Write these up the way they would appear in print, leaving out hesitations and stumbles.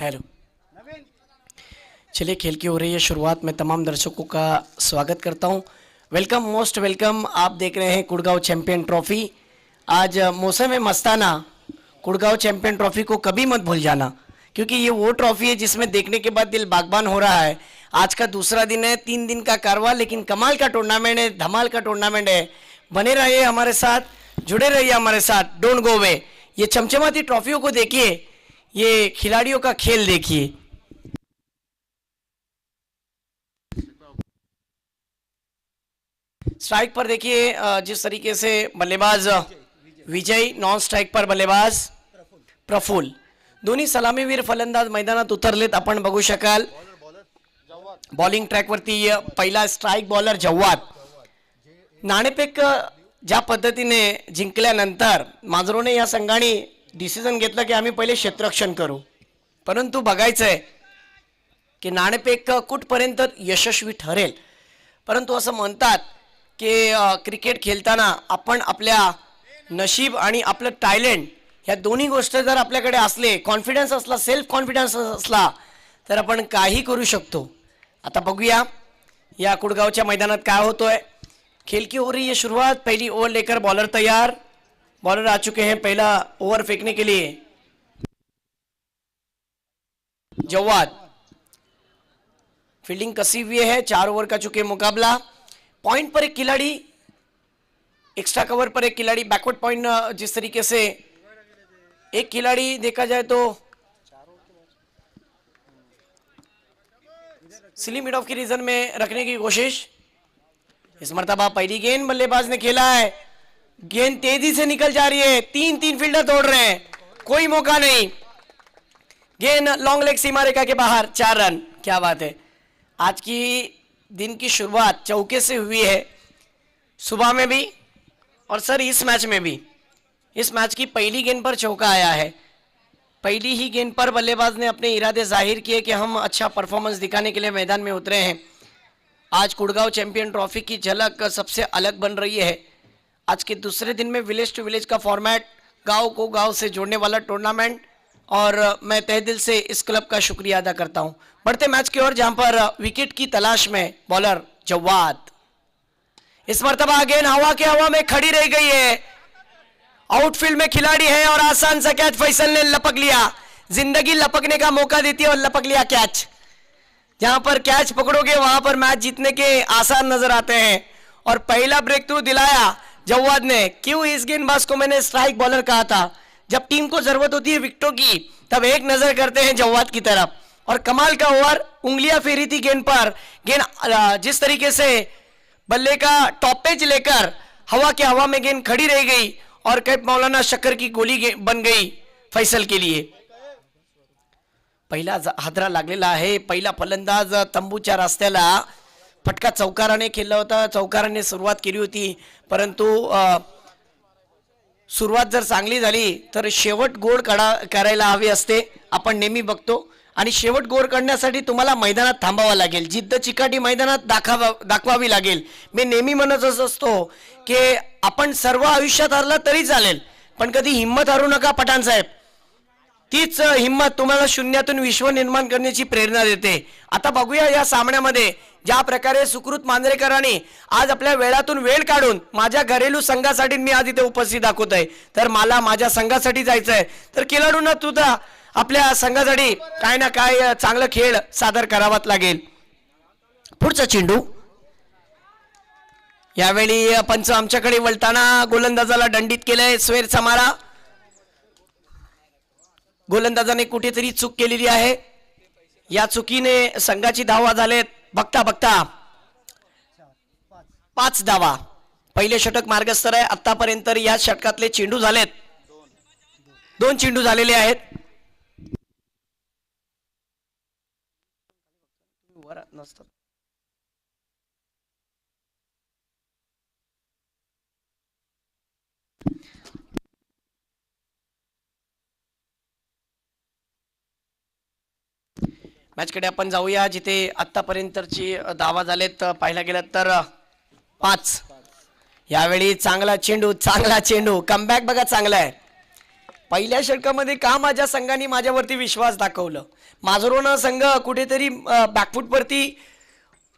Hello. चलिए, खेल की हो रही है शुरुआत। मैं तमाम दर्शकों का स्वागत करता हूं। Welcome, most welcome. आप देख रहे हैं कुड़गांव चैंपियन ट्रॉफी। आज मौसम है मस्ताना। कुड़गांव चैंपियन ट्रॉफी को कभी मत भूल जाना, क्योंकि ये वो ट्रॉफी है जिसमें देखने के बाद दिल बागबान हो रहा है। आज का दूसरा दिन है, 3 दिन का कारवा, लेकिन कमाल का टूर्नामेंट है, धमाल का टूर्नामेंट है। बने रहिए हमारे साथ, जुड़े रहिए हमारे साथ। Don't go away. ये चमचमाती ट्रॉफियों को देखिए, ये खिलाड़ियों का खेल देखिए। स्ट्राइक पर देखिए जिस तरीके से बल्लेबाज विजय, नॉन स्ट्राइक पर बल्लेबाज प्रफुल्ल, दोन्ही सलामीवीर फलंदाज मैदानात उतरलेत, आपण बघू शकाल। बॉलिंग ट्रॅकवरती पहिला स्ट्राइक बॉलर जव्वाद। नाणेफेक ज्या पद्धतीने जिंकल्यानंतर मांजरोने या संघाने डिसिजन घेतला की आम्ही पहिले क्षेत्ररक्षण करू, परंतु बघायचंय की नाणेफेक कुठपर्यंत यशस्वी ठरेल। परंतु असं म्हणतात की क्रिकेट खेळताना आपण आपल्या नशीब आणि आपलं टॅलेंट ह्या दोन्ही गोष्टी जर आपल्याकडे असले, कॉन्फिडन्स असला, सेल्फ कॉन्फिडन्स असला, तर आपण काही करू शकतो। आता बघूया या कुड़गांवच्या मैदानात काय होतोय। खेल की हो रही है शुरुआत। पहली ओवर लेकर बॉलर तैयार। बॉलर आ चुके हैं पहला ओवर फेंकने के लिए। जव्वाद, फील्डिंग कसी हुई है। 4 ओवर का चुके मुकाबला। पॉइंट पर एक खिलाड़ी, एक्स्ट्रा कवर पर एक खिलाड़ी, बैकवर्ड पॉइंट जिस तरीके से एक खिलाड़ी देखा जाए तो सिली मिड ऑफ की रीजन में रखने की कोशिश। इस मर्तबा पहली गेंद बल्लेबाज ने खेला है, गेंद तेजी से निकल जा रही है। 3 फील्डर दौड़ रहे हैं, कोई मौका नहीं। गेंद लॉन्ग लेग सीमा रेखा के बाहर, 4 रन। क्या बात है। आज की दिन की शुरुआत चौके से हुई है, सुबह में भी और सर इस मैच में भी। इस मैच की पहली गेंद पर चौका आया है। पहली ही गेंद पर बल्लेबाज ने अपने इरादे जाहिर किए कि हम अच्छा परफॉर्मेंस दिखाने के लिए मैदान में उतरे हैं। आज कुड़गांव चैंपियन ट्रॉफी की झलक सबसे अलग बन रही है। आज के दूसरे दिन में विलेज टू विलेज का फॉर्मेट, गांव को गांव से जोड़ने वाला टूर्नामेंट, और मैं तहे दिल से इस क्लब का शुक्रिया अदा करता हूं। बढ़ते मैच की ओर, जहां पर विकेट की तलाश में बॉलर जव्वाद। इस मर्तबा गेंद हवा में खड़ी रह गई है। आउटफील्ड में खिलाड़ी है और आसान सा कैच फैसल ने लपक लिया। जिंदगी लपकने का मौका देती है और लपक लिया कैच। जहां पर कैच पकड़ोगे वहां पर मैच जीतने के आसार नजर आते हैं। और पहला ब्रेक थ्रू दिलाया जव्वाद ने। क्यों इस गेंदबाज को मैंने स्ट्राइक बॉलर कहा था। जब टीम को जरूरत होती है विकेटों की, तब एक नजर करते हैं जव्वाद की तरफ। और कमाल का ओवर, उंगलियां फेरी थी गेंद पर। गेंद जिस तरीके से बल्ले का टॉप पेज लेकर हवा में गेंद खड़ी रह गई और कैप मौलाना शक्कर की गोली बन गई फैसल के लिए। पहिला हादरा लागलेला आहे। पहिला फलंदाज तंबूच्या रस्त्याला फटका चौकाराने खेळला होता। चौकाराने सुरुवात केली होती, परंतु सुरुवात जर चांगली झाली तर शेवट गोड करायला हवी असते, आपण नेहमी बघतो। आणि शेवट गोड करण्यासाठी तुम्हाला मैदानात थांबावं लागेल, जिद्द चिकाटी मैदानात दाखवावी लागेल। मी नेहमी म्हणत असतो की आपण सर्व आयुष्यात हरला तरी चालेल, पण कधी हिम्मत हरू नका पठाण साहेब। तीच हिम्मत तुम्हाला शून्यातून विश्व निर्माण करण्याची प्रेरणा देते। आता बघूया या सामन्यामध्ये ज्या प्रकारे सुकृत मांजरेकरांनी आज आपल्या वेळातून वेळ काढून माझ्या घरेलू संघासाठी मी आज इथे उपस्थित दाखवत आहे, तर मला माझ्या संघासाठी जायचं आहे, तर खेळाडूंना सुद्धा आपल्या संघासाठी काय ना काय चांगला खेळ सादर करावाच लागेल। पुढचा चेंडू यावेळी पंच आमच्याकडे वळताना गोलंदाजाला दंडित केलंय। स्वेरचा मारा, गोलंदाजाने कुठेतरी चूक केलेली आहे। या चुकीने संघाची धावा झालेत बघता बघता 5 धावा। पहिले षटक मार्गस्थ आहे। आतापर्यंत या षटकातले चेंडू झालेत 2 चेंडू झालेले आहेत। मॅचकडे आपण जाऊया, जिथे आतापर्यंतची धावा झालेत पाहायला गेलं तर 5। यावेळी चांगला चेंडू, कमबॅक बघा चांगला आहे। पहिल्या षटकामध्ये का माझ्या संघाने माझ्यावरती विश्वास दाखवलं. माझरोना संघ कुठेतरी बॅकफूटवरती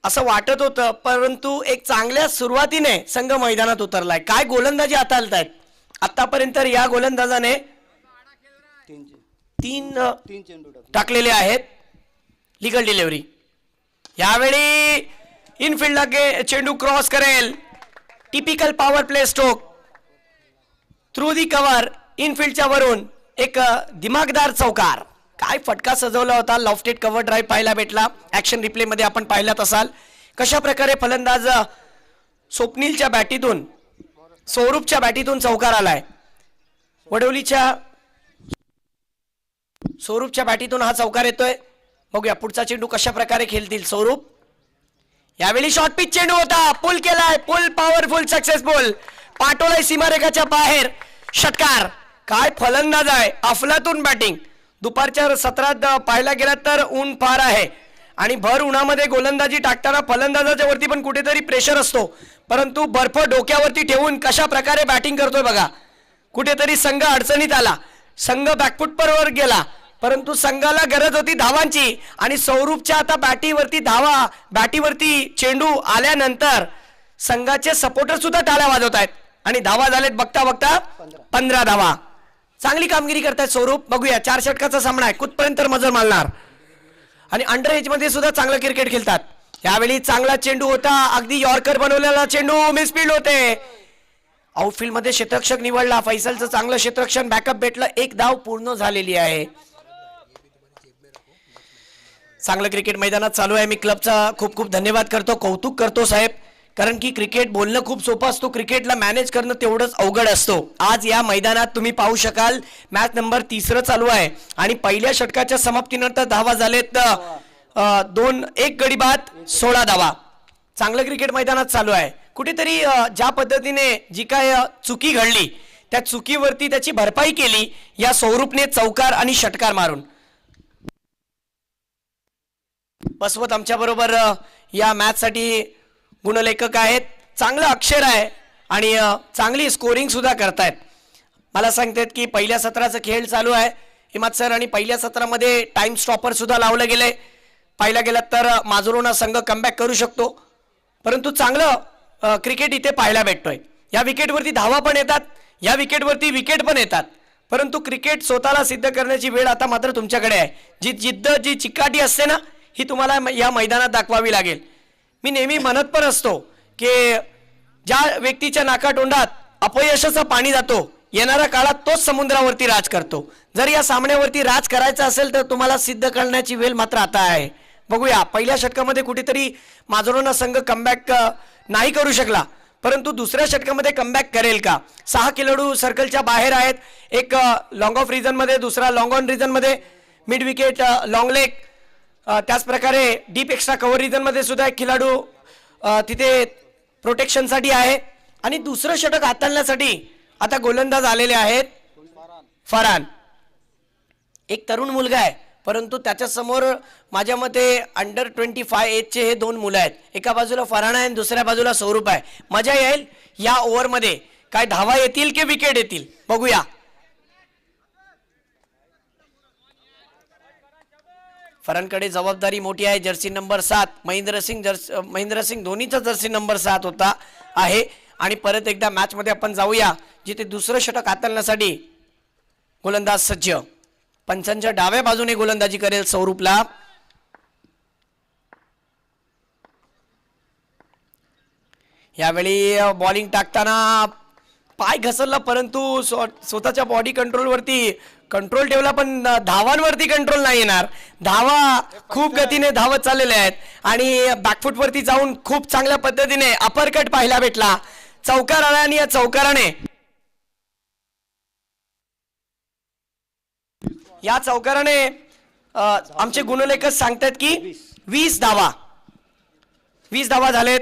असं वाटत होतं, परंतु एक चांगल्या सुरुवातीने संघ मैदानात उतरलाय. काय गोलंदाजी हाताळतायत आतापर्यंत या गोलंदाजाने. तीन टाकलेले आहेत. Legal delivery. यावेळी इनफिल्डला चेंडू क्रॉस करेल. Typical power play stroke through the cover. इनफिल्डच्या वरून एक दिमागदार चौकार. काय फटका सजवला होता. लॉफ्टेड कव्हर ड्राईव्ह पाहायला भेटला. ऍक्शन रिप्ले मध्ये आपण पाहिलात असाल कशा प्रकारे फलंदाज स्वप्नीलच्या बॅटीतून सौरभच्या बॅटीतून चौकार आलाय. वडोलीच्या सौरभच्या बॅटीतून हा चौकार येतोय. बघूया पुढचा चेंडू कशा प्रकारे खेळतील सौरभ. यावेळी शॉर्ट पिच चेंडू होता. पुल केलाय. पुल पॉवरफुल सक्सेसफुल. पाठवलाय सीमारेखाच्या बाहेर. षटकार. काय फलंदाज आहे. अफलातून बॅटिंग. दुपारच्या सत्रात पाहायला गेला तर ऊन फार आहे आणि भर उन्हामध्ये गोलंदाजी टाकताना फलंदाजाच्या वरती पण कुठेतरी प्रेशर असतो, परंतु बर्फ डोक्यावरती ठेवून कशा प्रकारे बॅटिंग करतोय बघा. कुठेतरी संघ अडचणीत आला. संघ बॅकफुटवर गेला, परंतु संघाला गरज होती धावांची आणि सौरभच्या आता बॅटीवरती चेंडू आल्यानंतर संघाचे सपोर्टर सुद्धा टाळ्या वाजवत आहेत आणि धावा झालेत बघता बघता 15 धावा. चांगली कामगिरी करतायत सौरभ. बघूया 4 षटकाचा सामना आहे. कुठपर्यंत मजल मारणार आणि अंडर एज मध्ये सुद्धा चांगलं क्रिकेट खेळतात. यावेळी चांगला चेंडू होता. अगदी यॉर्कर बनवलेला चेंडू मिसफील्ड होते. आउटफील्ड मध्ये क्षेत्ररक्षक निवडला. फैसलचं चांगलं क्षेत्ररक्षण बॅकअप भेटलं. 1 धाव पूर्ण झालेली आहे. चांगलं क्रिकेट मैदानात चालू आहे. मी क्लबचा खूप खूप धन्यवाद करतो, कौतुक करतो साहेब, कारण की क्रिकेट बोलणं खूप सोपं असतो, क्रिकेटला मॅनेज करणं तेवढंच अवघड असतो. आज या मैदानात तुम्ही पाहू शकाल मॅच नंबर 3 चालू आहे आणि पहिल्या षटकाच्या समाप्तीनंतर धावा झालेत 1 गडी बाद 16 धावा. चांगलं क्रिकेट मैदानात चालू आहे. कुठेतरी ज्या पद्धतीने जी काय चुकी घडली त्या चुकीवरती त्याची भरपाई केली या सौरभने चौकार आणि षटकार मारून. बसवत आमच्या बरोबर या मॅच साठी गुणलेखक आहेत. चांगलं अक्षर आहे आणि चांगली स्कोरिंग सुद्धा करतायत. मला सांगतात की पहिल्या सत्राचा खेळ चालू आहे हिमात सर आणि पहिल्या सत्रामध्ये टाइम स्टॉपर सुद्धा लावलं गेलंय. पाहिला गेला तर माझरोना संघ कमबॅक करू शकतो, परंतु चांगलं क्रिकेट इथे पाहायला भेटतोय. या विकेटवरती धावा पण येतात, या विकेटवरती विकेट पण येतात, परंतु क्रिकेट स्वतःला सिद्ध करण्याची वेळ आता मात्र तुमच्याकडे आहे. जी जिद्द जी चिकाटी असते ना ही तुम्हाला या मैदानात दाखवावी लागेल. मी नेहमी म्हणत पण असतो की ज्या व्यक्तीच्या नाकातोंडात अपयशाचं पाणी जातो येणाऱ्या काळात तोच समुद्रावरती राज करतो. जर या सामन्यावरती राज करायचं असेल तर तुम्हाला सिद्ध करण्याची वेळ मात्र आता आहे. बघूया पहिल्या षटकामध्ये कुठेतरी माझरोना संघ कमबॅक नाही करू शकला, परंतु दुसऱ्या षटकामध्ये कमबॅक करेल का. 6 खेळाडू सर्कलच्या बाहेर आहेत. एक लॉंग ऑफ रिजन मध्ये, दुसरा लॉंग ऑन रिजन मध्ये, मिड विकेट लॉंग लेग, त्याच प्रकारे डीप एक्स्ट्रा कव्हर रिजन मध्ये सुद्धा एक खेळाडू तिथे प्रोटेक्शन साठी आहे. आणि दुसरं षटक हाताळण्यासाठी आता गोलंदाज आलेले आहेत. फरहान एक तरुण मुलगा आहे, परंतु त्याच्या समोर माझ्या मते अंडर 25 एजचे हे 2 मुलं आहेत. एका बाजूला फरहान आहे आणि दुसऱ्या बाजूला सौरभ आहे. मजा येईल या ओव्हर मध्ये. काय धावा येतील की विकेट येतील बघूया. फरहानकडे जबाबदारी मोठी आहे. जर्सी नंबर 7 महेंद्र सिंग धोनीचा जर्सी नंबर 7 होता आहे. आणि परत एकदा मॅच मध्ये आपण जाऊया जिथे दुसरं षटक हाताळण्यासाठी गोलंदाज सज्ज. पंचांच्या डाव्या बाजूने गोलंदाजी करेल सौरभला. यावेळी बॉलिंग टाकताना पाय घसरला, परंतु स्वतःच्या बॉडी कंट्रोल वरती कंट्रोल ठेवला, पण धावांवरती कंट्रोल नाही येणार. धावा खूप गतीने धावत चाललेले आहेत आणि बॅकफुट वरती जाऊन खूप चांगल्या पद्धतीने अपरकट पाहायला भेटला. चौकार आला आणि या चौकाराने आमचे गुणलेखक सांगतात की 20 धावा झालेत.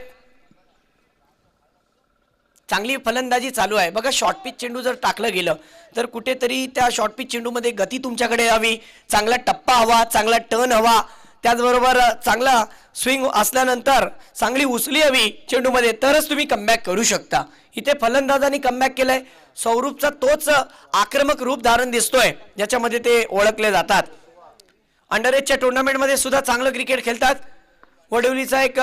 चांगली फलंदाजी चालू आहे. बघा शॉर्ट पिच चेंडू जर टाकलं गेलं तर कुठेतरी त्या शॉर्ट पिच चेंडू मध्ये गती तुमच्याकडे हवी, चांगला टप्पा हवा, चांगला टर्न हवा, त्याचबरोबर चांगला स्विंग असल्यानंतर चांगली उचली हवी चेंडूमध्ये, तरच तुम्ही कमबॅक करू शकता. इथे फलंदाजांनी कमबॅक केलंय. सौरभचा तोच आक्रमक रूप धारण दिसतोय ज्याच्यामध्ये ते ओळखले जातात. अंडर एजच्या टुर्नामेंटमध्ये सुद्धा चांगलं क्रिकेट खेळतात. वडवलीचा एक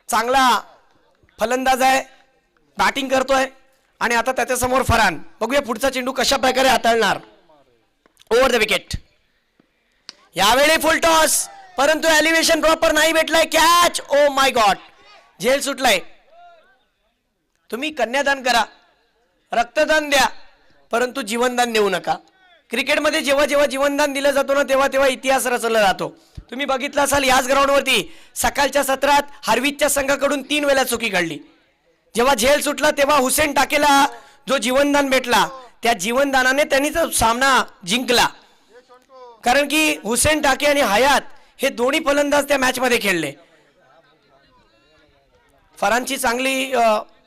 चांगला फलंदाज आहे, बॅटिंग करतोय. आणि आता त्याच्यासमोर फरान. बघूया पुढचा चेंडू कशा प्रकारे हाताळणार. Over the wicket. यावेळी फुल टॉस, परंतु एलिव्हेशन प्रॉपर नाही भेटलाय. कॅच. ओ माय गॉड, झेल सुटलाय. तुम्ही कन्यादान करा, रक्तदान द्या, परंतु जीवनदान देऊ नका. क्रिकेटमध्ये जेव्हा जेव्हा जीवनदान दिलं जातो ना, तेव्हा तेव्हा इतिहास रचला जातो. तुम्ही बघितलं असाल याच ग्राउंडवरती सकाळच्या सत्रात हार्विकच्या संघाकडून 3 वेळा चुकी घडली. जेव्हा झेल सुटला तेव्हा हुसेन टाकेला जो जीवनदान भेटला, त्या जीवनदानाने त्यांनी तो सामना जिंकला. कारण की हुसेन टाके आणि हयात हे दोन्ही फलंदाज त्या मॅच मध्ये खेळले. फरांची चांगली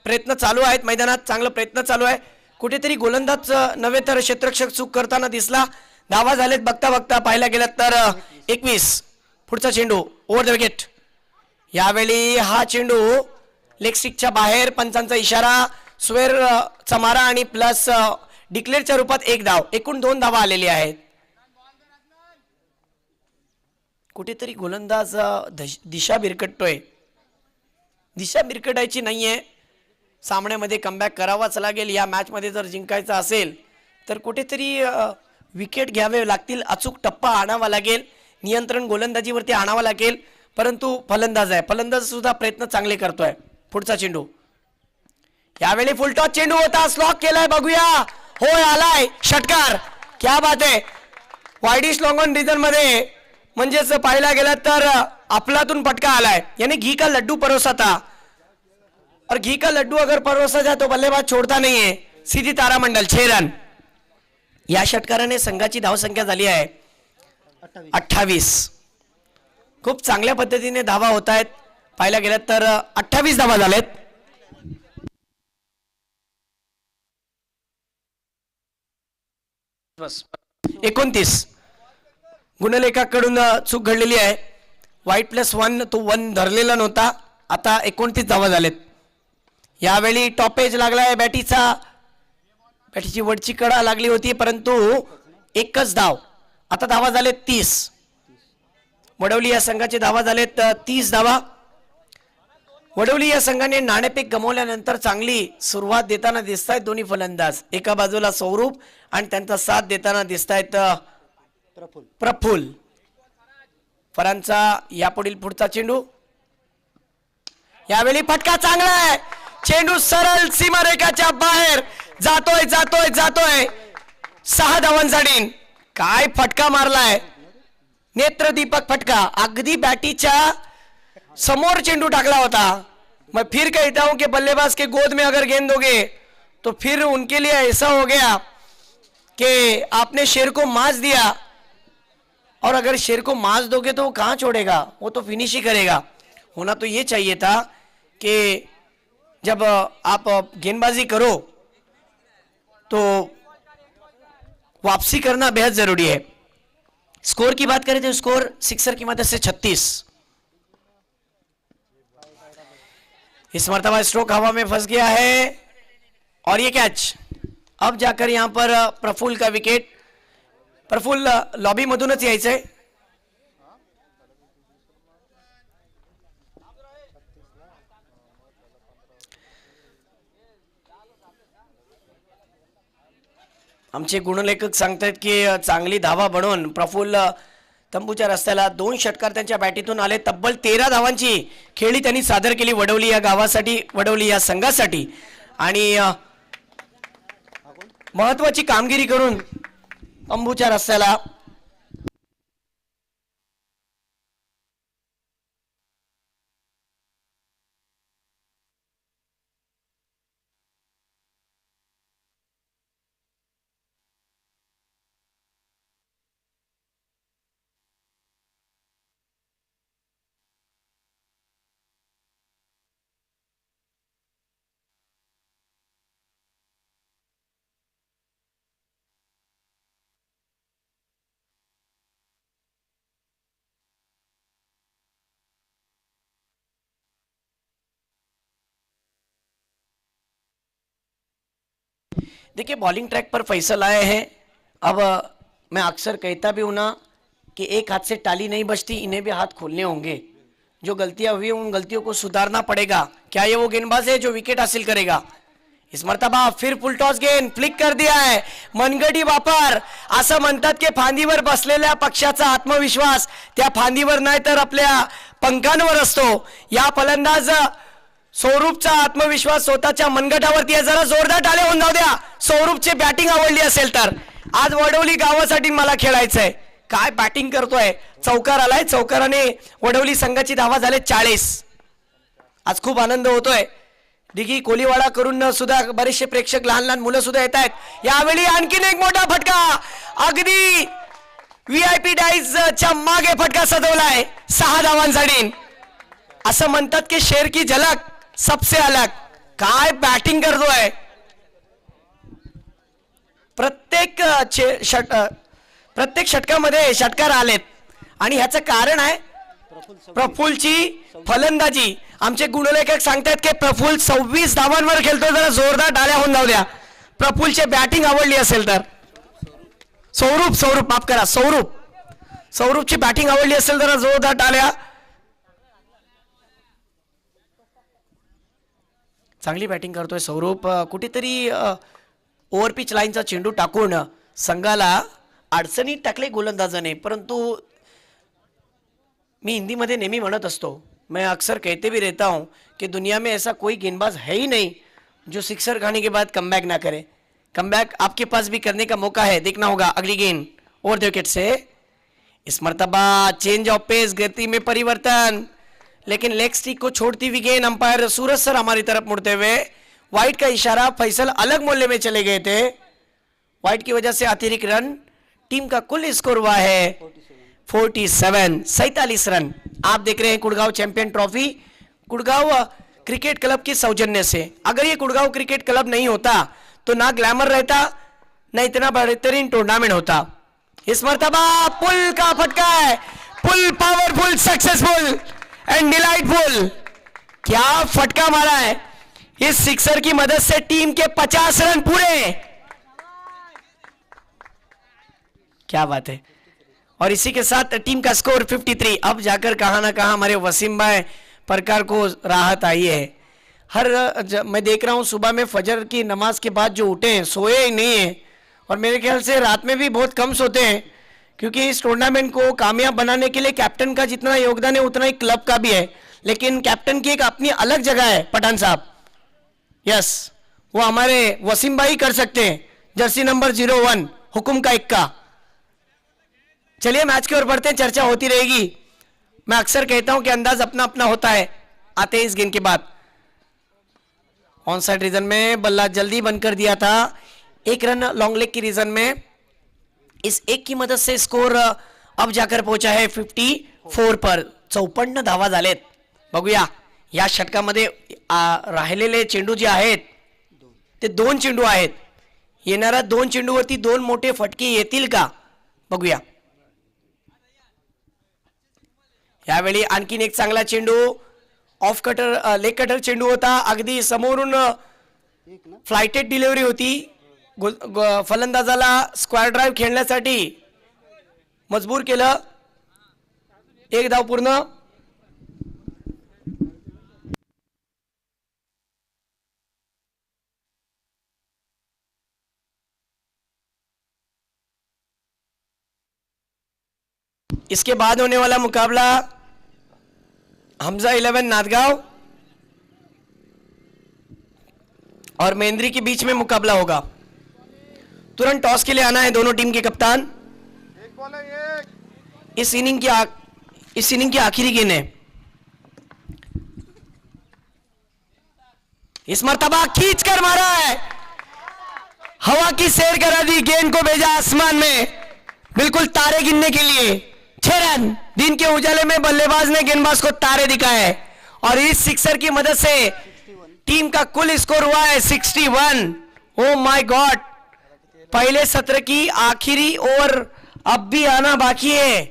प्रयत्न चालू आहेत, मैदानात चांगला प्रयत्न चालू आहे. कुठेतरी गोलंदाज नव्हे तर क्षेत्ररक्षक चूक करताना दिसला. धावा झालेत बघता बघता पाहायला गेलं तर 21. पुढचा चेंडू ओव्हर द विकेट. यावेळी हा चेंडू लेग स्टिकच्या बाहेर. पंचांचा इशारा, स्वेर चमारा आणि प्लस डिक्लेअरच्या रूपात 1 धाव. एकूण 2 धावा आलेली आहेत. कुठेतरी गोलंदाज दिशा बिरकटतोय. दिशा बिरकटायची नाहीये. सामन्यामध्ये कमबॅक करावाच लागेल. या मॅच मध्ये जर जिंकायचं असेल तर कुठेतरी विकेट घ्यावे लागतील, अचूक टप्पा आणावा लागेल, नियंत्रण गोलंदाजीवरती आणावं लागेल. परंतु फलंदाज आहे, फलंदाज सुद्धा प्रयत्न चांगले करतोय. पुढचा चेंडू. यावेळी फुलटॉस चेंडू होता, स्लॉक केलाय. बघूया. होय, आलाय षटकार. क्या बात आहे. वायडिश लॉंग ऑन रिजन मध्ये म्हणजेच पाहायला गेलं तर आपलातून फटका आलाय. यानी घी का लड्डू परोसा था, और घी का लड्डू अगर परोसा जाए तो बल्लेबाज छोड़ता नहीं है. सीधी तारामंडल 6 रन. या षटकाराने संघाची धावसंख्या झाली आहे 28. खूप चांगल्या पद्धतीने धावा होत आहेत. पाहायला गेलं तर 28 धावा झालेत. बस 29. गुणलेखाकडून चूक घडलेली आहे. वाईट +1 तो 1 धरलेला नव्हता. आता 29 धावा झालेत. यावेळी टॉपेज लागलाय बॅटीचा. बॅटीची वरची कडा लागली होती परंतु एकच धाव. आता धावा झालेत 30. वडवली या संघाचे धावा झालेत 30 धावा. वडवली या संघाने नाणेफेक गमावल्यानंतर चांगली सुरुवात देताना दिसत आहेत दोन्ही फलंदाज. एका बाजूला सौरभ आणि त्यांचा साथ देताना दिसत आहेत प्रफुल्ल. फरांचा यापुढील पुढचा चेंडू. यावेळी फटका चांगला आहे. चेंडू सरळ सीमारेखाच्या बाहेर जातोय जातोय जातोय. 6 धावांसाठी काय फटका मारलाय. नेत्रदीपक फटका. अगदी बॅटीच्या समोर चेंडू टाकला होता. मैं फिर कहता हूं कि बल्लेबाज के गोद में अगर गेंद दोगे तो फिर उनके लिए ऐसा हो गया कि आपने शेर को मांस दिया, और अगर शेर को मांस दोगे तो वो कहां छोड़ेगा, वो तो फिनिश ही करेगा. होना तो ये चाहिए था कि जब आप गेंदबाजी करो तो वापसी करना बेहद जरूरी है. स्कोर की बात करें तो स्कोर सिक्सर की मदद से 36. इस मर्तबा स्ट्रोक हवा में फंस गया है और ये कैच. अब जाकर यहां पर प्रफुल्ल का विकेट. प्रफुल्ल लॉबी मधूनच यायचंय. आमचे गुणलेखक सांगतात की चांगली धावा बनवून प्रफुल्ल तंबूच्या रस्त्याला 2 षटकार त्यांच्या बॅटीतून आले. तब्बल 13 धावांची खेळी त्यांनी सादर केली वडवली या गावासाठी, वडवली या संघासाठी. आणि महत्वाची कामगिरी करून तंबूच्या रस्त्याला देखिए बॉलिंग ट्रैक पर फैसल आए हैं। अब मैं अक्सर कहता भी हूं ना कि एक हाथ से टाली नहीं बजती, इन्हें भी हाथ खोलने होंगे। जो गलतियां हुई उन गलतियों को सुधारना पड़ेगा। क्या ये वो गेंदबाज है जो विकेट हासिल करेगा? इस मर्तबा फिर फुल टॉस गेंद फ्लिक कर दिया है, मनगटी वापर। असं म्हणतात की फांदीवर बसलेल्या पक्षाचा आत्मविश्वास त्या फांदीवर नाही तर आपल्या पंखांवर असतो। या फलंदाज सौरभचा आत्मविश्वास स्वतःच्या मनगटावरती आहे। जरा जोरदार टाळ्या होऊन जाऊ द्या सौरभची बॅटिंग आवडली असेल तर। आज वडवली गावासाठी मला खेळायचंय। काय बॅटिंग करतोय, चौकार आलाय, चौकाराने वडवली संघाची धावा झाले 40। आज खूप आनंद होतोय। दिघी कोलीवाडा करून सुद्धा बरेचसे प्रेक्षक, लहान लहान मुलं सुद्धा येत आहेत। यावेळी आणखीन एक मोठा फटका, अगदी VIP डाईजच्या मागे फटका सजवलाय 6 धावांसाठी। असं म्हणतात की शेर की झलक सबसे अलग। काय बॅटिंग करतोय, प्रत्येक षटकामध्ये षटकार आलेत आणि ह्याचं कारण आहे प्रफुल्लची फलंदाजी। आमचे गुणलेखक सांगतात की प्रफुल्ल 26 धावांवर खेळतो। जरा जोरदार टाळ्या होऊन जाऊ द्या प्रफुल्लची बॅटिंग आवडली असेल तर। सौरभ माफ करा, सौरभची बॅटिंग आवडली असेल जरा जोरदार टाळ्या। चांगली बॅटिंग करतोय सौरभ। कुठेतरी ओव्हरपिच लाईनचा चेंडू टाकून संघाला अडचणीत टाकले गोलंदाजाने। परंतु मैं हिंदी में नेहमी म्हणत असतो, मैं अक्सर कहते भी रहता हूं कि दुनिया में ऐसा कोई गेंदबाज है ही नहीं जो सिक्सर खाने के बाद कमबैक ना करे। कमबैक आपके पास भी करने का मौका है, देखना होगा। अगली गेंद ओवर द विकेट से, इस मर्तबा चेंज ऑफ पेस, गति में परिवर्तन, लेकिन लेग स्टिक को छोड़ती हुई गेंद। अंपायर सूरज सर हमारी तरफ मुड़ते हुए वाइट का इशारा, फैसल अलग मोहल्ले में चले गए थे। वाइट की वजह से अतिरिक्त रन, टीम का कुल स्कोर हुआ है 47 रन। आप देख रहे हैं Gurgaon champion trophy Gurgaon cricket club की सौजन्य से। अगर ये गुड़गांव क्रिकेट क्लब नहीं होता तो ना ग्लैमर रहता, ना इतना बेहतरीन टूर्नामेंट होता। इस मर्तबा पुल का फटका है, पुल पावरफुल, सक्सेसफुल एंड डिलाइटफुल। क्या फटका मारा है, इस सिक्सर की मदद से टीम के 50 रन पूरे। क्या बात है। और इसी के साथ टीम का स्कोर 53। अब जाकर कहां ना कहां हमारे वसीम भाई परकार को राहत आई है। मैं देख रहा हूं सुबह में फजर की नमाज के बाद जो उठे हैं, सोए ही नहीं है, और मेरे ख्याल से रात में भी बहुत कम सोते हैं, क्योंकि इस टूर्नामेंट को कामयाब बनाने के लिए कैप्टन का जितना योगदान है उतना ही क्लब का भी है। लेकिन कैप्टन की एक अपनी अलग जगह है पठान साहब। यस, वो हमारे वसीम भाई कर सकते हैं। जर्सी नंबर 01 हुकुम का 1 चलिए मैच की ओर बढ़ते हैं, चर्चा होती रहेगी। मैं अक्सर कहता हूं कि अंदाज अपना अपना होता है। आते हैं इस गेंद के बाद। ऑन साइड रीजन में बल्ला जल्दी बंद कर दिया था, 1 रन लॉन्ग लेग की रीजन में। इस 1 की मदद से स्कोर अब जाकर पहुंचा है 54 पर। 54 धावा झालेत। बघूया या षटकामध्ये राहिलेले चेंडू जे आहेत ते 2 चेंडू आहेत। येणाऱ्या 2 चेंडूवरती 2 मोठे फटके येतील का, बघूया। यावेळी आणखीन एक चांगला चेंडू, ऑफ कटर, लेग कटर चेंडू होता। अगदी समोरून फ्लाइटेड डिलिव्हरी होती। फलंदाजाला स्क्वेअर ड्राइव्ह खेळण्यासाठी मजबूर केलं। 1 धाव पूर्ण। इसके बाद होने वाला मुकाबला हमजा 11 नादगांव और मेंद्री के बीच में मुकाबला होगा। तुरंत टॉस के लिए आना है दोनों टीम के कप्तान। इस इनिंग की आखिरी गेंद है। इस मर्तबा खींच कर मारा है, हवा की सैर करा दी, गेंद को भेजा आसमान में, बिल्कुल तारे गिनने के लिए। 6 रन। दिन के उजाले में बल्लेबाज ने गेंदबाज को तारे दिखाए और इस सिक्सर की मदद से टीम का कुल स्कोर हुआ है 61। ओ माय गॉड, पहले सत्र की आखिरी ओवर अब भी आना बाकी है।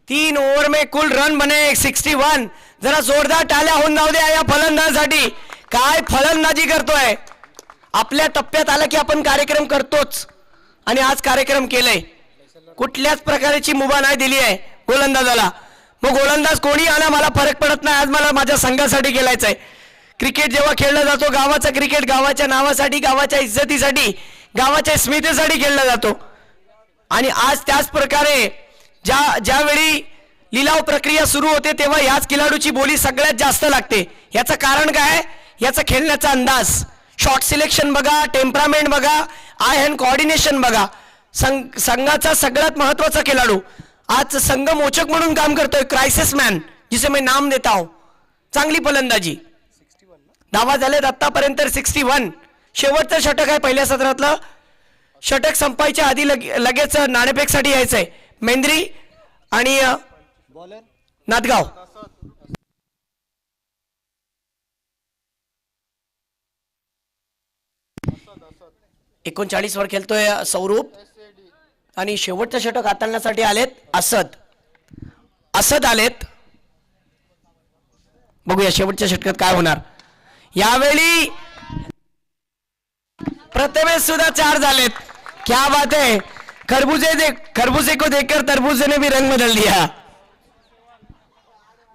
3 ओवर में कुल रन बने 61। जरा जोरदार टाळ्या होऊन जाऊ द्या या फलंदाजासाठी। काय फलंदाजी करतोय, आपल्या टप्प्यात आला की आपण कार्यक्रम करतोच आणि आज कार्यक्रम केलाय. कुठल्याच प्रकारची मुभा नाही दिली आहे गोलंदाजाला. मग गोलंदाज कोणी आला मला फरक पडत नाही. आज मला माझ्या संघासाठी खेळायचं आहे. क्रिकेट जेव्हा खेळला जातो गावाचा क्रिकेट गावाच्या नावासाठी गावाच्या इज्जतीसाठी गावाच्या स्मितेसाठी खेळला जातो. आणि आज त्याच प्रकारे ज्यावेळी लिलाव प्रक्रिया सुरू होते तेव्हा ह्याच खिलाडूची बोली सगळ्यात जास्त लागते. याचं कारण काय? याचा खेळण्याचा अंदाज, शॉट सिलेक्शन बघा, टेम्परामेंट बघा, आय हँड कोऑर्डिनेशन बघा. संघाचा सगळ्यात महत्वाचा खेळाडू आज संघमोचक म्हणून काम करतोय, क्रायसिस मॅन जिसे मैं नाम देता हूं. चांगली फलंदाजी. धावा झालेत आतापर्यंत 61. शेवटचं षटक आहे पहिल्या सत्रातलं. षटक संपायच्या आधी लगेच नाणेफेकसाठी यायचंय. मेंद्री आणि नादगाव. 39 वर खेळतोय सौरूप आणि शेवटचं षटक हाताळण्यासाठी आलेत असद आलेत. बघूया शेवटच्या षटकात काय होणार. यावेळी प्रथमेश सुद्धा 4 झालेत. क्या बात है. खरबूजे को देखकर तरबूजे ने भी रंग बदल दिया.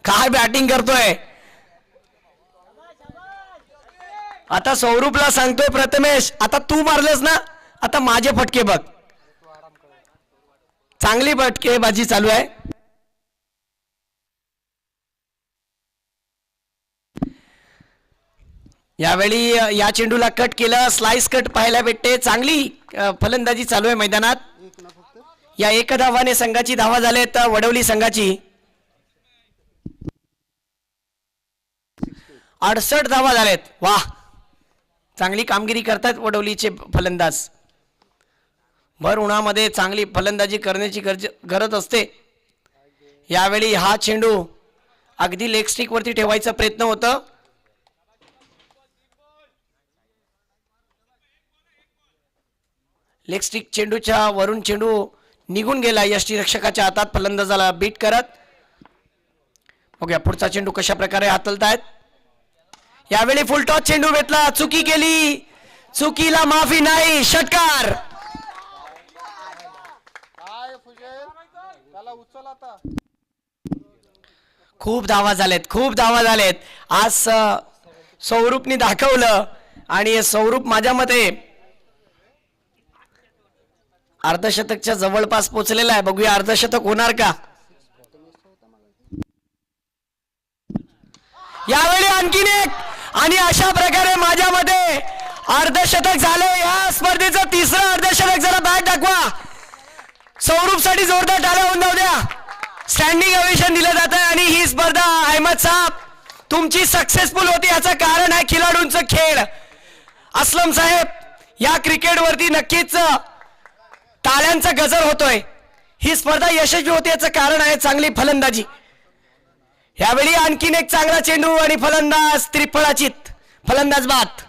काय बॅटिंग करतोय. आता सौरूपला सांगतोय प्रथमेश आता तू मारलेस ना, आता माझे फटके बघ. चांगली फटकेबाजी चालू आहे. यावेळी या चेंडूला कट केलं, स्लाइस कट पाहायला भेटते. चांगली फलंदाजी चालू आहे मैदानात. या एक धावाने संघाची धावा झालेत वडवली संघाची. 68 धावा झालेत. वाह, चांगली कामगिरी करतात वडवलीचे फलंदाज. भर उन्हामध्ये चांगली फलंदाजी करण्याची गरज असते. यावेळी हा चेंडू अगदी लेग स्टिक वरती ठेवायचा प्रयत्न होता. लेग स्टिक चेंडूच्या वरून चेंडू निघून गेला यष्टीरक्षकाच्या हातात फलंदाजाला बीट करत. बघूया पुढचा चेंडू कशा प्रकारे हाताळतायत. यावेळी फुल टॉस चेंडू भेटला, चुकी केली, चुकीला माफी नाही. षटकार. खूप धावा झालेत. आज सौरूपनी दाखवलं आणि सौरूप माझ्या मते अर्धशतकच्या जवळपास पोहोचलेला आहे. बघूया अर्धशतक होणार का. यावेळी आणखीन एक आणि अशा प्रकारे माझ्या मते अर्धशतक झाले. या स्पर्धेचं तिसरं अर्धशतक. जरा बॅट दाखवा. सौरूप साठी जोरदार टाळ्या होऊन जाऊ द्या. स्टँडिंग ओवेशन दिलं जात आहे आणि ही स्पर्धा अहमद साहेब तुमची सक्सेसफुल होती. याचं कारण आहे खिलाडूंचा खेळ. असलम साहेब या क्रिकेटवरती नक्कीच टाळ्यांचा गजर होतोय. ही स्पर्धा यशस्वी होते याचं कारण आहे चांगली फलंदाजी. यावेळी आणखीन एक चांगला चेंडू आणि फलंदाज त्रिफळाचीत फलंदाज बाद.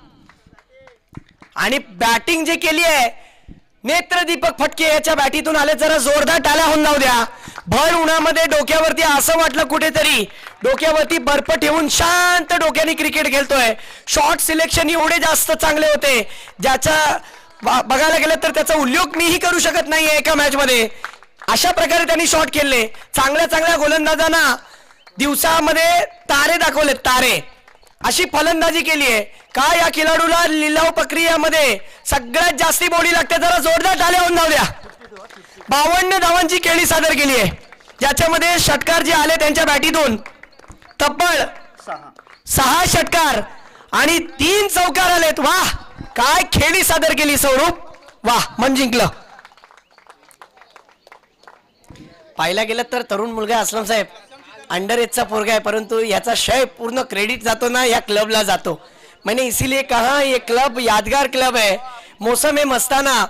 आणि बॅटिंग जे केली आहे नेत्रदीपक फटके याच्या बॅटीतून आले. जरा जोरदार टाळ्या होऊन जाऊ द्या. भर उन्हामध्ये डोक्यावरती असं वाटलं कुठेतरी डोक्यावरती बर्फ ठेवून शांत डोक्याने क्रिकेट खेळतोय. शॉट सिलेक्शन एवढे जास्त चांगले होते ज्याचा बघायला गेलं तर त्याचा उल्लेख मीही करू शकत नाहीये एका मॅच मध्ये. अशा प्रकारे त्यांनी शॉट खेळले. चांगल्या गोलंदाजांना दिवसामध्ये तारे दाखवलेत, तारे. अशी फलंदाजी केली आहे. का या खिलाडूला लिलाव प्रक्रियेमध्ये सगळ्यात जास्ती बोली लागते. जरा जोरदार टाळ्या होऊन जाऊ द्या. 52 धावांची खेळी सादर केली आहे ज्याच्यामध्ये षटकार जे आले त्यांच्या बॅटीतून तब्बल 6 षटकार आणि 3 चौकार आलेत. वाह, काय खेळी सादर केली सौरूप. वाह, मन जिंकलं. पाहायला गेलं तर तरुण मुलगा असलम साहेब अंडर एजचा पोरगा है, परंतु याचा श्रेय पूर्ण क्रेडिट जातो ना या क्लबला जातो. मैंने इसीलिए कहा ये क्लब यादगार क्लब है. मौसम मस्ताना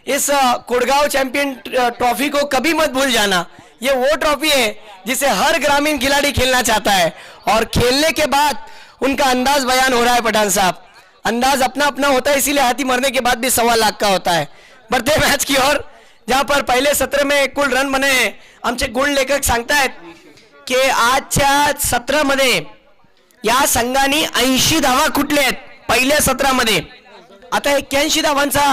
इस कोडगांव चैंपियन ट्रॉफी को कभी मत भूल जाना. ये वो ट्रॉफी है जिसे हर ग्रामीण खिलाड़ी खेलना चाहता है और खेलने के बाद उनका अंदाज बयान हो रहा है. पठान साहब, अंदाज अपना अपना होता है, इसीलिए हाथी मरने के बाद भी 1.25 लाख का होता है. बढ़ते मैच की ओर, जहां पर पहले सत्र में कुल रन बने हैं. आमचे गुण लेखक सांगतायत की आजच्या सत्रामध्ये या संघाने 80 धावा कुठल्यात पहिल्या सत्रामध्ये. आता 81 धावांचा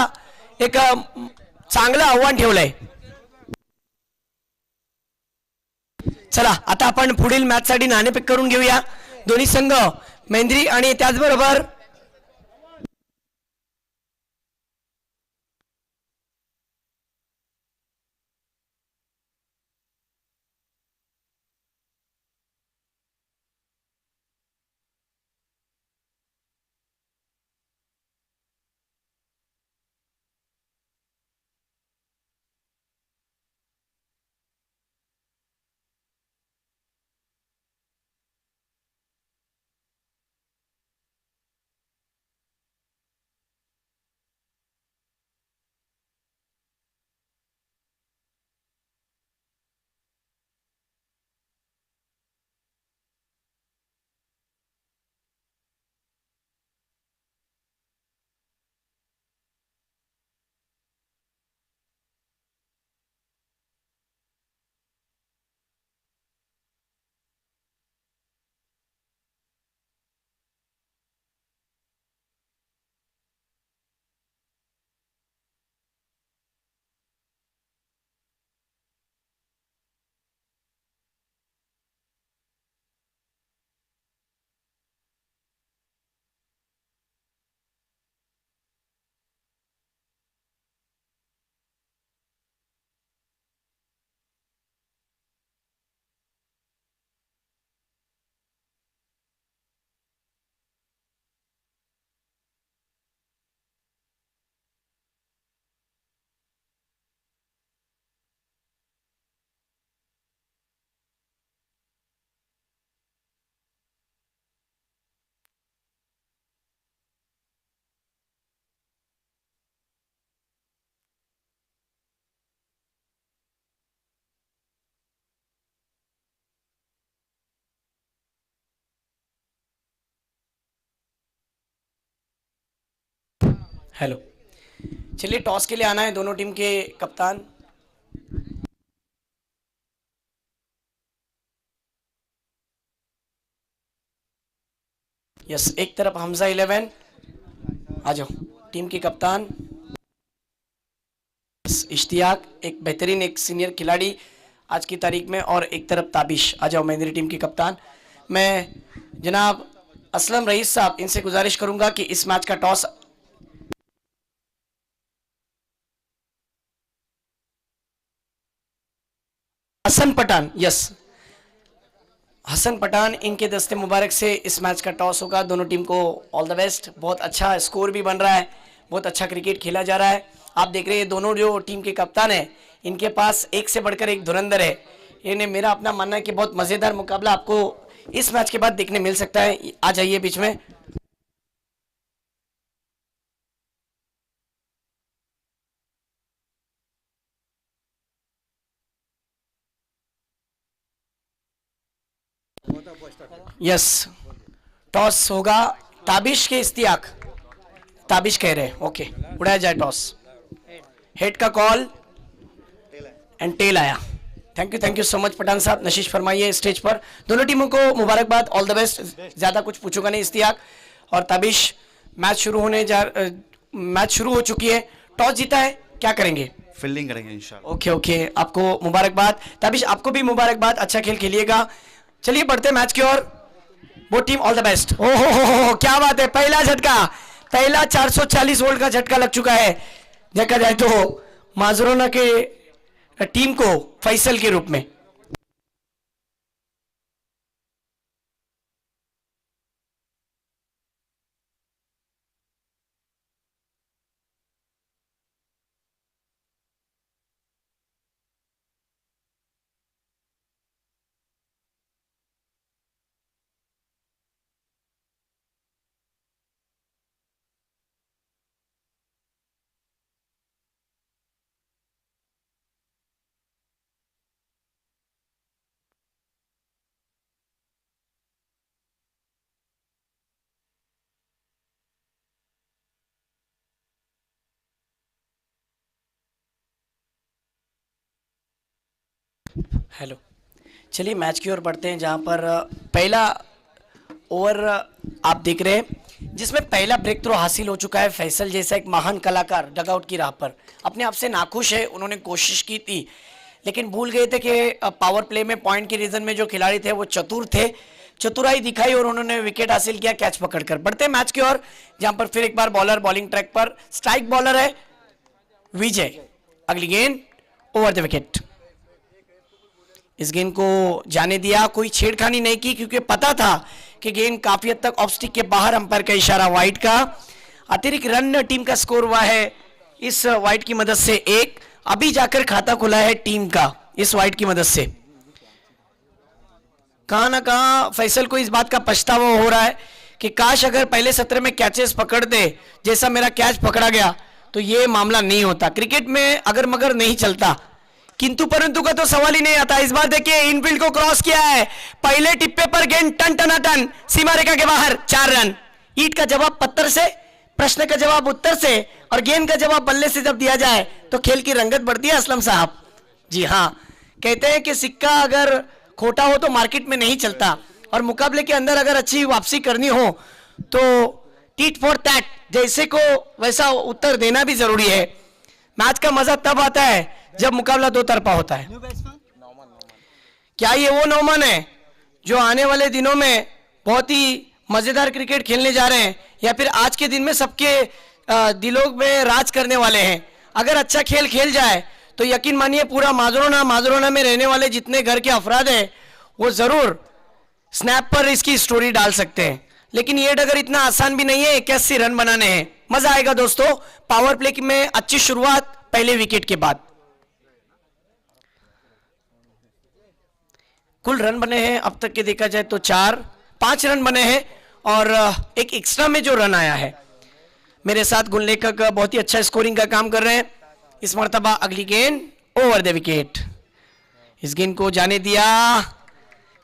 एक चांगलं आव्हान ठेवलंय. चला आता आपण पुढील मॅच साठी नाणेफेक करून घेऊया. दोन्ही संघ मेंद्री आणि त्याचबरोबर हेलो, चलिए टॉस के लिए आना है दोनों टीम के कप्तान. यस, एक तरफ हमजा 11, आ जाओ टीम के कप्तान. इश्तियाक एक बेहतरीन एक सीनियर खिलाड़ी आज की तारीख में, और एक तरफ ताबिश. आ जाओ मेंद्री टीम के कप्तान. मैं जनाब असलम रईस साहब इनसे गुजारिश करूंगा कि इस मैच का टॉस हसन पठान, यस हसन पठान इनके दस्ते मुबारक से इस मैच का टॉस होगा. दोनों टीम को ऑल द बेस्ट. बहुत अच्छा स्कोर भी बन रहा है, बहुत अच्छा क्रिकेट खेला जा रहा है. आप देख रहे हैं दोनों जो टीम के कप्तान हैं इनके पास एक से बढ़कर एक धुरंधर है. इन्हें मेरा अपना मानना है कि बहुत मज़ेदार मुकाबला आपको इस मैच के बाद देखने मिल सकता है. आ जाइए बीच में. यस, टॉस होगा ताबिश के इश्तियाक. ताबिश कह रहे हैं ओके, उड़ाया जाए टॉस. हेड का कॉल एंड टेल आया. Thank you so much Pathan साहब. नशीश फरमाइए स्टेज पर. दोनों टीमों को मुबारकबाद, ऑल द बेस्ट. ज़्यादा कुछ पूछूंगा नहीं. इश्तियाक और ताबिश, मैच शुरू हो चुकी है. टॉस जीता है, क्या करेंगे? फील्डिंग करेंगे इंशाल्लाह. ओके, आपको मुबारकबाद. ताबिश आपको भी मुबारकबाद, अच्छा खेल खेलिएगा. चलिए बढ़ते मैच की ओर. वो टीम ऑल द बेस्ट. हो क्या बात है, पहला झटका, पहला 440 वोल्ट का झटका लग चुका है. देखा जाए तो माजरोना के टीम को फैसल के रूप में. हेलो, चलिए मैच की ओर बढ़ते हैं जहां पर पहला ओवर आप देख रहे हैं जिसमें पहला ब्रेक थ्रो हासिल हो चुका है। फैसल जैसा एक महान कलाकार डगआउट की राह पर अपने आप से नाखुश है। उन्होंने कोशिश की थी लेकिन भूल गए थे कि पावर प्ले में पॉइंट के रीजन में जो खिलाड़ी थे वो चतुर थे, चतुराई दिखाई और उन्होंने विकेट हासिल किया कैच पकड़कर। बढ़ते मैच की ओर जहां पर फिर एक बार बॉलर बॉलिंग ट्रैक पर, स्ट्राइक बॉलर है विजय। अगली गेंद ओवर द विकेट। इस गेंद को जाने दिया, कोई छेड़खानी नहीं की क्योंकि पता था कि गेंद काफी हद तक ऑफ स्टिक के बाहर। अंपायर का इशारा वाइड का। अतिरिक्त रन टीम का स्कोर हुआ है इस वाइड की मदद से एक। अभी जाकर खाता खुला है टीम का इस वाइड की मदद से। कहां ना कहां फैसल को इस बात का पछतावा हो रहा है कि काश अगर पहले सत्र में कैचेस पकड़ दे जैसा मेरा कैच पकड़ा गया तो ये मामला नहीं होता। क्रिकेट में अगर मगर नहीं चलता, किंतु परंतु का तो सवाल ही नहीं आता। इस बार देखिए इनफील्ड को क्रॉस किया है, पहले टिप्पे पर गेंद टन टना टन सीमा रेखा के बाहर। 4 रन। ईट का जवाब पत्थर से, प्रश्न का जवाब उत्तर से और गेंद का जवाब बल्ले से जब दिया जाए तो खेल की रंगत बढ़ती है असलम साहब। जी हाँ, कहते हैं कि सिक्का अगर खोटा हो तो मार्केट में नहीं चलता और मुकाबले के अंदर अगर अच्छी वापसी करनी हो तो टीट फॉर टैट जैसे को वैसा उत्तर देना भी जरूरी है। मैच का मजा तब आता है जब मुकाबला दो तरफा होता है। क्या ये वो नौमान है जो आने वाले दिनों में बहुत ही मजेदार क्रिकेट खेलने जा रहे हैं या फिर आज के दिन में सबके दिलों में राज करने वाले हैं? अगर अच्छा खेल खेल जाए तो यकीन मानिए पूरा माजरोना में रहने वाले जितने घर के अफराद हैं वो जरूर स्नैप पर इसकी स्टोरी डाल सकते हैं। लेकिन ये डगर इतना आसान भी नहीं है 81 रन बनाने हैं। मजा आएगा दोस्तों। पावर प्ले में अच्छी शुरुआत पहले विकेट के बाद। कुल रन बने हैं अब तक के देखा जाए तो 5 रन बने हैं और एक एक्स्ट्रा में जो रन आया है। मेरे साथ गुणलेखक बहुत ही अच्छा स्कोरिंग का काम कर रहे हैं इस मर्तबा। अगली गेंद ओवर द विकेट। इस गेंद को जाने दिया।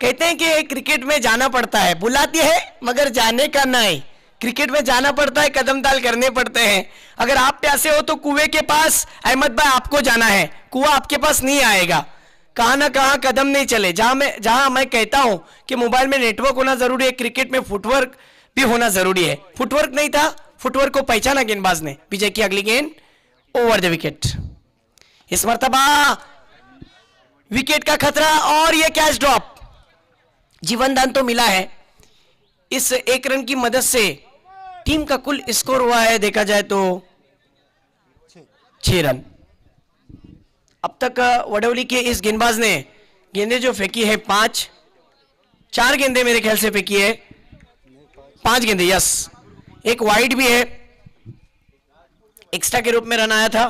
कहते हैं कि क्रिकेट में जाना पड़ता है, बुलाती है मगर जाने का नहीं। क्रिकेट में जाना पड़ता है, कदम ताल करने पड़ते हैं। अगर आप प्यासे हो तो कुएं के पास अहमद भाई आपको जाना है, कुआं आपके पास नहीं आएगा। कहां ना कहां कदम नहीं चले। जहां मैं कहता हूं कि मोबाइल में नेटवर्क होना जरूरी है, क्रिकेट में फुटवर्क भी होना जरूरी है। फुटवर्क नहीं था, फुटवर्क को पहचाना गेंदबाज ने। विजय की अगली गेंद ओवर द विकेट। इस मर्तबा विकेट का खतरा और यह कैच ड्रॉप। जीवन दान तो मिला है। इस 1 रन की मदद से टीम का कुल स्कोर हुआ है देखा जाए तो 6 रन। अब तक वडोली के इस गेंदबाज ने गेंदें जो फेंकी है 4 गेंदें मेरे ख्याल से फेंकी है। 5 गेंदें, यस। एक वाइड भी है, एक्स्ट्रा के रूप में रन आया था।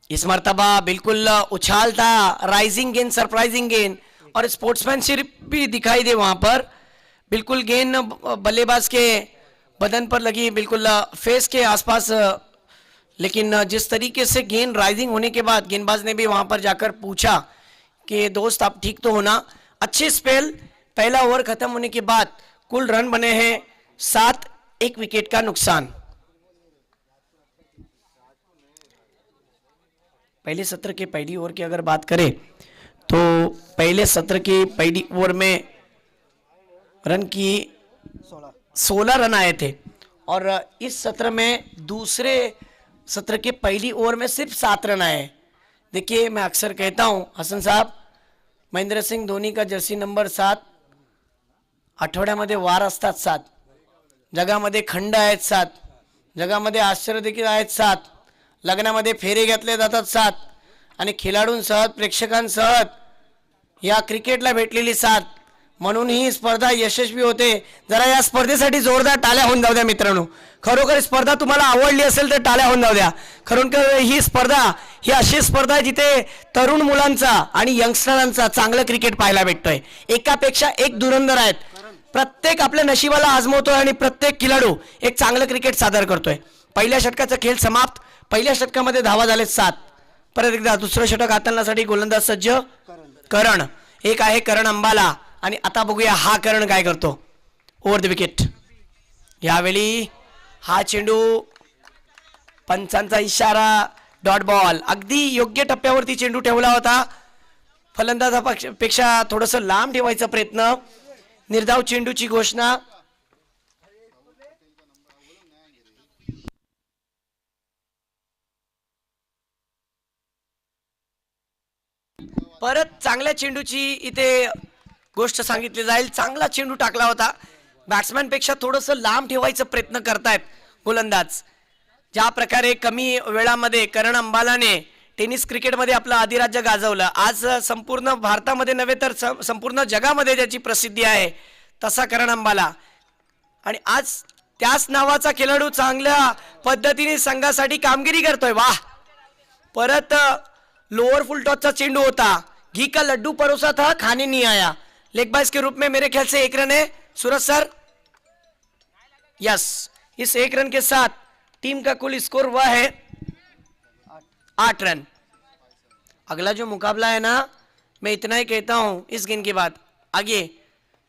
इस मर्तबा बिल्कुल उछाल था, राइजिंग गेंद, सरप्राइजिंग गेंद और स्पोर्ट्समैनशिप भी दिखाई दे वहां पर। बिल्कुल गेंद बल्लेबाज के बदन पर लगी, बिल्कुल फेस के आसपास। लेकिन जिस तरीके से गेंद राइजिंग होने के बाद गेंदबाज ने भी वहां पर जाकर पूछा कि दोस्त आप ठीक तो होना। अच्छे स्पेल। पहला ओवर खत्म होने के बाद कुल रन बने हैं 7, 1 विकेट का नुकसान। पहले सत्र के पहली ओवर की अगर बात करें तो पहले सत्र के पहली ओवर में रन की 16 रन आए थे और इस सत्र में दूसरे सत्र के पहली ओवर में सिर्फ 7 रन आए। देखिए मैं अक्सर कहता हूं हसन साहब, महेंद्र सिंह धोनी का जर्सी नंबर 7, आठवड्यामध्ये वार असतात 7, जगामध्ये खंड आहेत 7, जगामध्ये आश्चर्य देखील आहेत 7, लग्नामध्ये फेरे घेतले जातात 7 आणि खेळाडूंसह प्रेक्षकांसह या क्रिकेटला भेटलेली 7, म्हणून ही स्पर्धा यशस्वी होते। जरा या स्पर्धेसाठी जोरदार टाळ्या होऊन जाऊ द्या मित्रांनो। खरोखर स्पर्धा तुम्हाला आवडली असेल तर टाळ्या होऊन जाऊ द्या। खरोखर ही स्पर्धा ही अशी स्पर्धा आहे जिथे तरुण मुलांचा आणि यंगस्टरांचा चांगलं क्रिकेट पाहायला भेटतोय। एकापेक्षा एक धुरंधर आहेत, प्रत्येक आपल्या नशिबाला आजमवतोय आणि प्रत्येक खेळाडू एक चांगलं क्रिकेट सादर करतोय। पहिल्या षटकाचा खेळ समाप्त। पहिल्या षटकामध्ये धावा झाले 7। परत एकदा दुसरं षटक हाताळण्यासाठी गोलंदाज सज्ज करण। एक आहे करण अंबाला आणि आता बघूया हा करण काय करतो। Over the wicket. यावेळी हा चेंडू पंचांचा इशारा, डॉट बॉल. अगदी योग्य टप्प्यावरती चेंडू ठेवला होता. फलंदाजापेक्षा थोडंसं लांब ठेवायचा प्रयत्न. निर्धाव चेंडूची घोषणा. परत चांगल्या चेंडूची इथे गोष्ट सांगितली जाईल. चांगला चेंडू टाकला होता. बॅट्समॅन पेक्षा थोडंसं लांब ठेवायचा प्रयत्न करतायत गोलंदाज. ज्या प्रकारे कमी वेळामध्ये करण अंबालाने टेनिस क्रिकेटमध्ये आपलं अधिराज्य गाजवलं, आज संपूर्ण भारतामध्ये नव्हे तर संपूर्ण जगामध्ये ज्याची प्रसिद्धी आहे तसा करण अंबाला. आणि आज त्याच नावाचा खेळाडू चांगल्या पद्धतीने संघासाठी कामगिरी करतोय. वाह. परत लोअर फुल टॉसचा चेंडू होता. घी का लड्डू परोसा था, खाने नहीं आया. लेग बाइस के रूप में मेरे ख्याल से 1 रन है सूरज सर. यस, इस 1 रन के साथ टीम का कुल स्कोर हुआ है 8 रन. अगला जो मुकाबला है ना, मैं इतना ही कहता हूं इस गेंद के बाद. आगे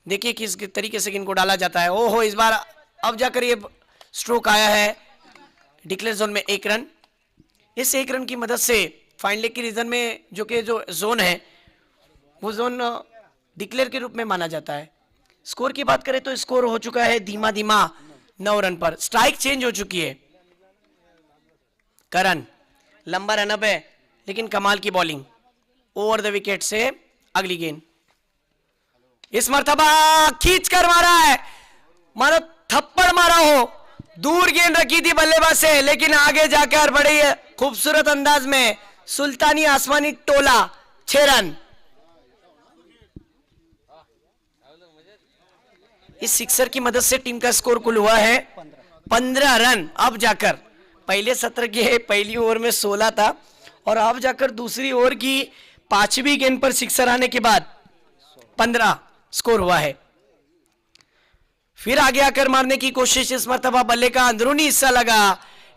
देखिए किस तरीके से गेंद को डाला जाता है. ओहो, इस बार अब जाकर ये स्ट्रोक आया है. डिक्लेयर जोन में 1 रन. इस 1 रन की मदद से फाइन लेग की रीजन में जो जोन है वो जोन डिक्लेयर के रूप में माना जाता है. स्कोर की बात करें तो स्कोर हो चुका है धीमा धीमा 9 रन पर. स्ट्राइक चेंज हो चुकी है. करण लंबा रनअप है लेकिन कमाल की बॉलिंग. ओवर द विकेट से अगली गेंद. इस मर्तबा खींच कर मारा है, मानो थप्पड़ मारा हो. दूर गेंद रखी थी बल्लेबाज से, लेकिन आगे जाकर बड़ी खूबसूरत अंदाज में सुल्तानी आसमानी टोला. 6 रन. इस सिक्सर की मदद से टीम का स्कोर कुल हुआ है 15 रन. अब जाकर पहले सत्र के पहली ओवर में 16 था और अब जाकर दूसरी ओवर की 5वीं गेंद पर सिक्सर आने के बाद 15 स्कोर हुआ है. फिर आगे आकर मारने की कोशिश. इस मर्तबा बल्ले का अंदरूनी हिस्सा लगा.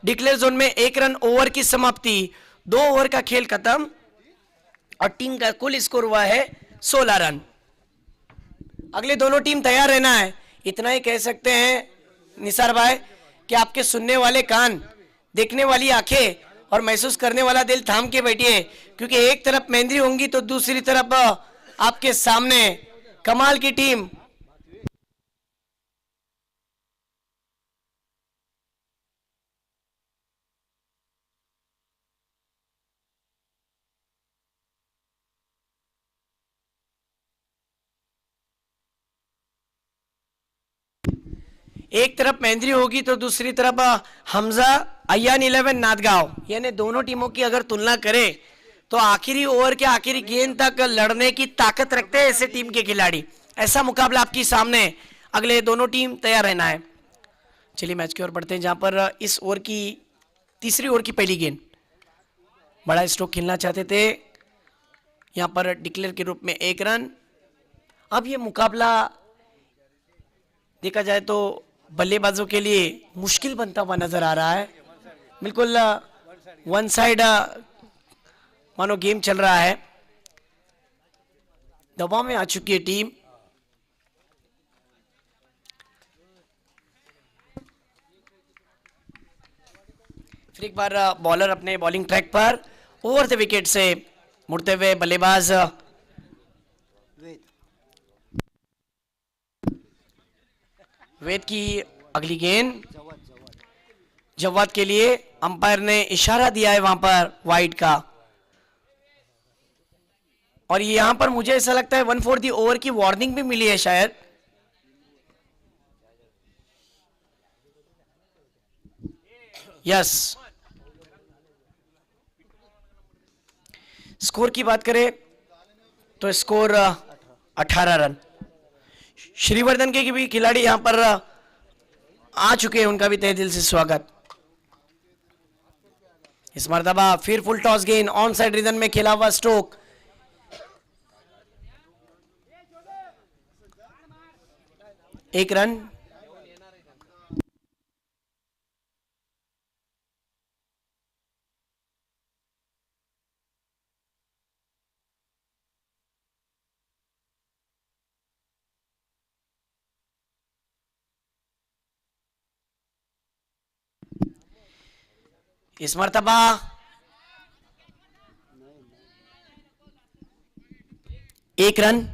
डिक्लेयर जोन में 1 रन. ओवर की समाप्ति. 2 ओवर का खेल खत्म और टीम का कुल स्कोर हुआ है 16 रन. अगले दोनों टीम तैयार रहना है. इतना ही कह सकते हैं निसार भाई कि आपके सुनने वाले कान, देखने वाली आंखें और महसूस करने वाला दिल थाम के बैठिए, क्योंकि एक तरफ मेहंदी होंगी तो दूसरी तरफ आपके सामने कमाल की टीम. एक तरफ मेहंदी होगी तो दूसरी तरफ हमजा अयान 11 नादगांव. यानी दोनों टीमों की अगर तुलना करें तो आखिरी ओवर के आखिरी गेंद तक लड़ने की ताकत रखते हैं ऐसे टीम के खिलाड़ी. ऐसा मुकाबला आपके सामने. अगले दोनों टीम तैयार रहना है. चलिए मैच की ओर बढ़ते हैं, जहां पर इस ओवर की तीसरी ओवर की पहली गेंद. बड़ा स्ट्रोक खेलना चाहते थे, यहां पर डिक्लेयर के रूप में 1 रन. अब ये मुकाबला देखा जाए तो बल्लेबाजों के लिए मुश्किल बनता हुआ नजर आ रहा है. बिल्कुल वन साइड मानो गेम चल रहा है. दबाव में आ चुकी है टीम. फिर एक बार बॉलर अपने बॉलिंग ट्रैक पर. ओवर द विकेट से मुड़ते हुए बल्लेबाज वेद की अगली गेंद. जवाद के लिए अंपायर ने इशारा दिया है वहां पर वाइड का, और यहां पर मुझे ऐसा लगता है 1/4 ओवर की वार्निंग भी मिली है शायद. यस. स्कोर की बात करें तो स्कोर 18 रन. श्रीवर्धन के भी खिलाड़ी यहां पर आ चुके हैं, उनका भी तहे दिल से स्वागत. इस मर्तबा फिर फुल टॉस गेंद. ऑन साइड रीजन में खेला हुआ स्ट्रोक. एक रन. इस मर्तबा 1 रन।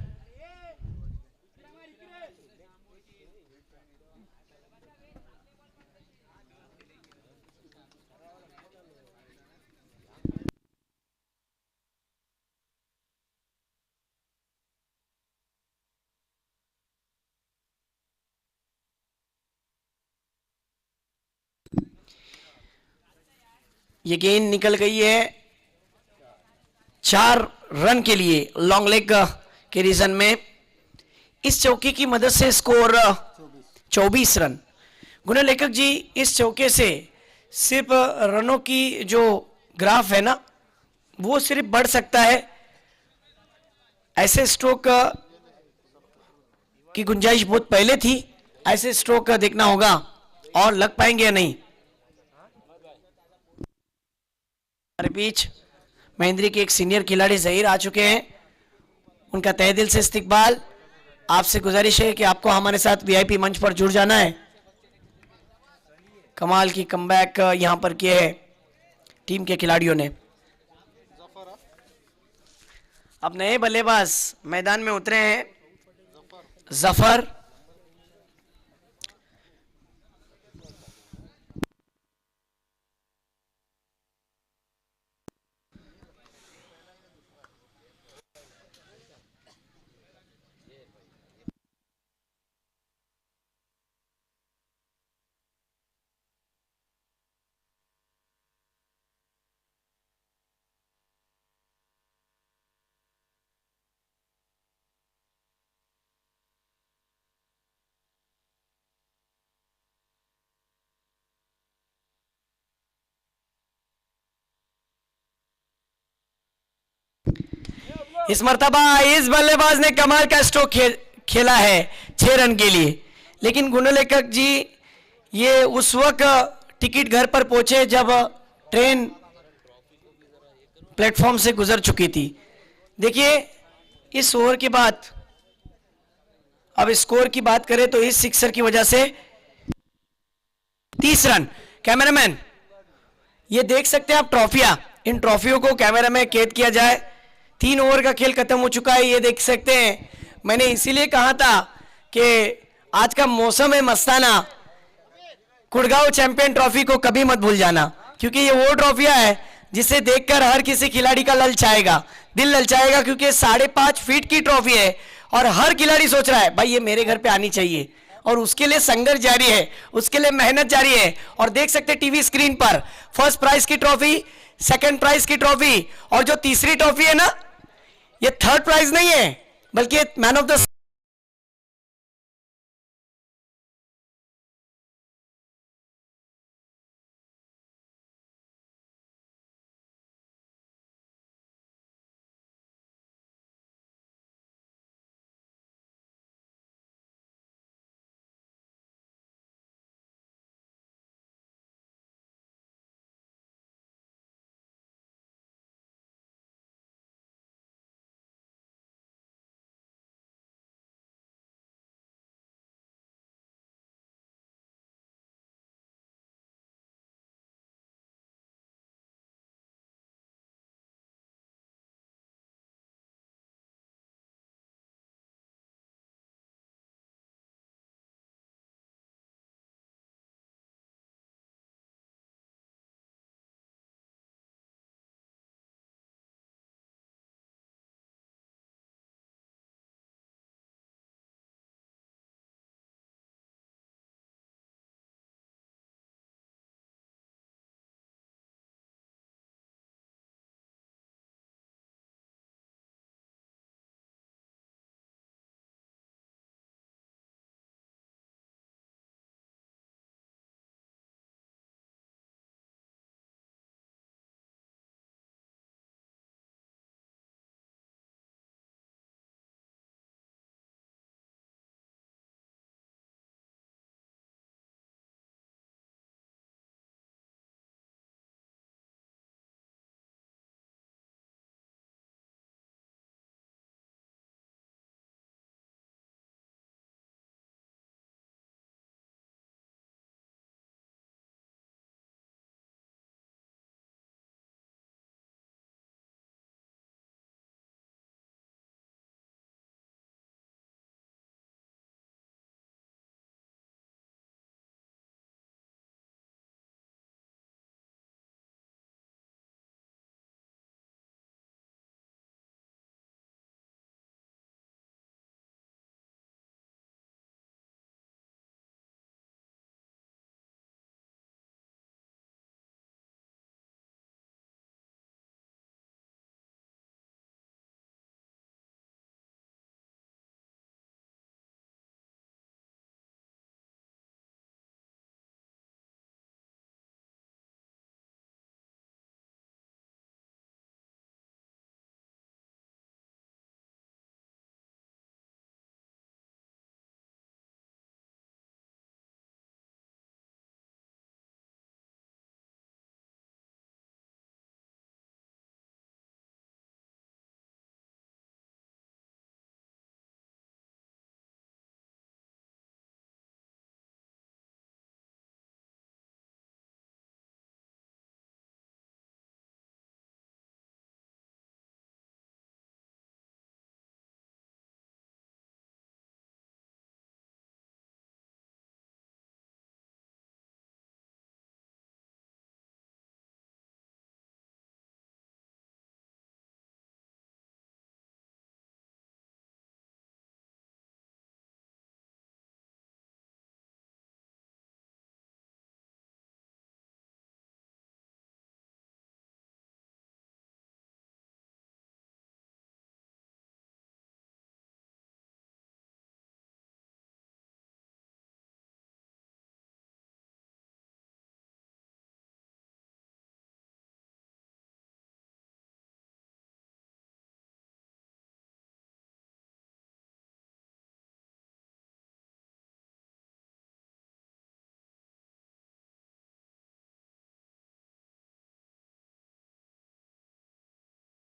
ये गेंद निकल गई है 4 रन के लिए लॉन्ग लेग के रीजन में। इस चौके की मदद से स्कोर 24 रन। गुना लेखक जी, इस चौके से सिर्फ रनों की जो ग्राफ है ना, वो सिर्फ बढ़ सकता है। ऐसे स्ट्रोक की गुंजाइश बहुत पहले थी, ऐसे स्ट्रोक देखना होगा और लग पाएंगे या नहीं। हमारे बीच महेंद्री के एक सीनियर खिलाड़ी जहीर आ चुके हैं, उनका तहे दिल से इस्तकबाल। आपसे गुजारिश है कि आपको हमारे साथ वीआईपी मंच पर जुड़ जाना है। कमाल की कमबैक यहां पर किए है टीम के खिलाड़ियों ने। अब नए बल्लेबाज मैदान में उतरे हैं। जफर, इस मर्तबा इस बल्लेबाज ने कमाल का स्ट्रोक खेला है 6 रन के लिए। लेकिन गुणलेखक जी, ये उस वक्त टिकट घर पर पहुंचे जब ट्रेन प्लेटफॉर्म से गुजर चुकी थी। देखिए, इस ओवर के बाद अब स्कोर की बात करें तो इस सिक्सर की वजह से 30 रन। कैमरामैन, ये देख सकते हैं आप ट्रॉफियां, इन ट्रॉफियों को कैमरा में कैद किया जाए। 3 ओवर का खेल खत्म हो चुका है, ये देख सकते हैं। मैंने इसीलिए कहा था कि आज का मौसम है मस्ताना, कुड़गांव चैंपियन ट्रॉफी को कभी मत भूल जाना, क्योंकि ये वो ट्रॉफियां है जिसे देखकर हर किसी खिलाड़ी का ललचाएगा, दिल ललचाएगा, क्योंकि 5.5 फीट की ट्रॉफी है और हर खिलाड़ी सोच रहा है भाई ये मेरे घर पे आनी चाहिए, और उसके लिए संघर्ष जारी है, उसके लिए मेहनत जारी है। और देख सकते हैं टीवी स्क्रीन पर फर्स्ट प्राइज की ट्रॉफी, सेकंड प्राइज की ट्रॉफी, और जो तीसरी ट्रॉफी है ना, ये थर्ड प्राइज नहीं है बल्कि मैन ऑफ द